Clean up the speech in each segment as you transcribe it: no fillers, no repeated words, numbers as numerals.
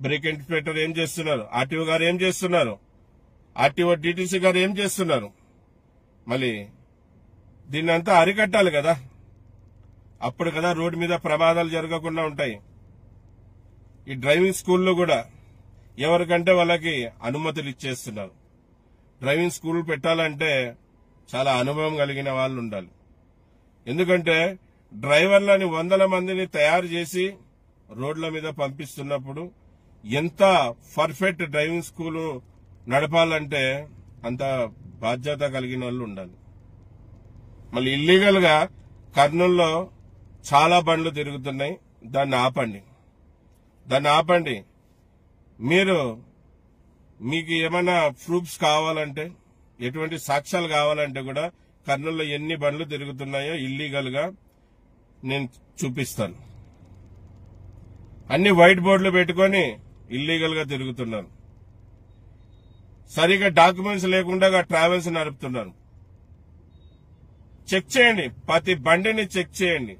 Brake inspector ఏం చేస్తున్నారు, RTO గారు ఏం చేస్తున్నారు, ఆర్టీఓ డీటీసీ గారు ఏం చేస్తున్నారు? మళ్ళీ దీన్ని అంతా అరికట్టాలి కదా, అప్పుడు కదా రోడ్డు మీద ప్రమాదాలు జరగకుండా ఉంటాయి. ఈ డ్రైవింగ్ స్కూల్లో కూడా ఎవరికంటే వాళ్ళకి అనుమతులు ఇచ్చేస్తున్నారు. డ్రైవింగ్ స్కూల్ పెట్టాలంటే చాలా అనుభవం కలిగిన వాళ్ళు ఉండాలి. ఎందుకంటే డ్రైవర్లని 100 మందిని తయారు చేసి రోడ్ల మీద పంపిస్తున్నప్పుడు ఎంత పర్ఫెక్ట్ డ్రైవింగ్ స్కూల్ నడపాలంటే అంత బాధ్యత కలిగిన వాళ్ళు ఉండాలి. మళ్ళీ ఇల్లీగల్ గా కర్నూలులో చాలా బండ్లు తిరుగుతున్నాయి. దాన్ని ఆపండి. మీకు ఏమైనా ప్రూఫ్స్ కావాలంటే, ఎటువంటి సాక్ష్యాలు కావాలంటే కూడా కర్నూలులో ఎన్ని బండ్లు తిరుగుతున్నాయో ఇల్లీగల్ గా నేను చూపిస్తాను. అన్ని వైట్ బోర్డులు పెట్టుకుని ఇల్లీగల్ గా తిరుగుతున్నారు. సరిగా డాక్యుమెంట్స్ లేకుండా ట్రావెల్స్ నడుపుతున్నారు. చెక్ చేయండి, ప్రతి బండిని చెక్ చేయండి,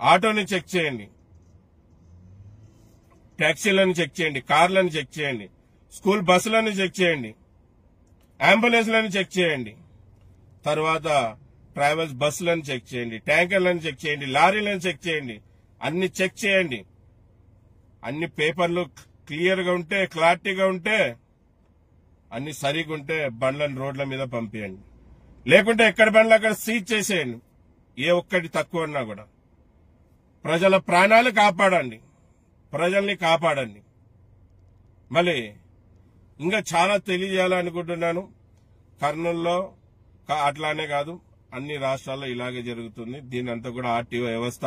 ఆటోని చెక్ చేయండి, టాక్సీలను చెక్ చేయండి, కార్లను చెక్ చేయండి, స్కూల్ బస్సులను చెక్ చేయండి, అంబులెన్స్లను చెక్ చేయండి, తర్వాత ట్రావెల్స్ బస్సులను చెక్ చేయండి, ట్యాంకర్లను చెక్ చేయండి, లారీలను చెక్ చేయండి. అన్ని చెక్ చేయండి. అన్ని పేపర్లు క్లియర్ గా ఉంటే, క్లారిటీగా ఉంటే, అన్ని సరిగా ఉంటే బండ్లను రోడ్ల మీద పంపించండి. లేకుంటే ఎక్కడ బండ్లు అక్కడ సీజ్ చేసేయండి. ఏ ఒక్కటి తక్కువ ఉన్నా కూడా ప్రజల ప్రాణాలు కాపాడండి, ప్రజల్ని కాపాడండి. మళ్ళీ ఇంకా చాలా తెలియజేయాలనుకుంటున్నాను. కర్నూలులో అట్లానే కాదు, అన్ని రాష్ట్రాల్లో ఇలాగే జరుగుతుంది. దీనంతా కూడా ఆర్టీఓ వ్యవస్థ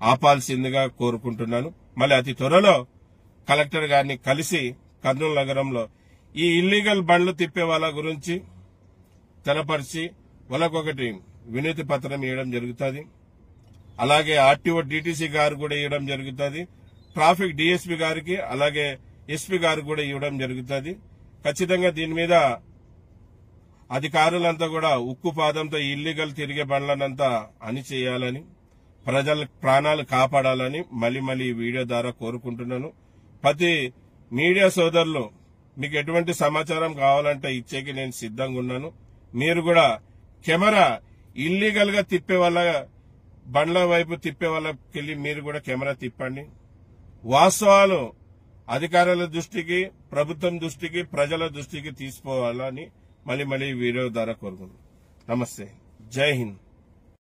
ఆపాల్సిందిగా కోరుకుంటున్నాను. మళ్ళీ అతి త్వరలో కలెక్టర్ గారిని కలిసి కర్నూలు నగరంలో ఈ ఇల్లీగల్ బండ్లు తిప్పే వాళ్ళ గురించి తెలపరిచి వాళ్ళకొకటి వినతి పత్రం ఇవ్వడం జరుగుతుంది. అలాగే ఆర్టీఓ డీటీసీ గారు కూడా ఇవ్వడం జరుగుతుంది. ట్రాఫిక్ డీఎస్పీ గారికి అలాగే ఎస్పీ గారు కూడా ఇవ్వడం జరుగుతుంది. ఖచ్చితంగా దీని మీద అధికారులంతా కూడా ఉక్కు పాదంతో ఇల్లీగల్ తిరిగే బండ్లనంతా అణిచేయాలని, ప్రజల ప్రాణాలు కాపాడాలని మళ్ళీ ఈ వీడియో ద్వారా కోరుకుంటున్నాను. ప్రతి మీడియా సోదరులు మీకు ఎటువంటి సమాచారం కావాలంటే ఇచ్చేకి నేను సిద్ధంగా ఉన్నాను. మీరు కూడా కెమెరా ఇల్లీగల్ గా తిప్పే వాళ్ళ బండ్ల వైపు తిప్పే వాళ్ళకెళ్లి మీరు కూడా కెమెరా తిప్పండి. వాస్తవాలు అధికారుల దృష్టికి, ప్రభుత్వం దృష్టికి, ప్రజల దృష్టికి తీసుకోవాలని మళ్ళీ ఈ వీడియో ద్వారా కోరుకుంటున్నాను. నమస్తే, జై హింద్.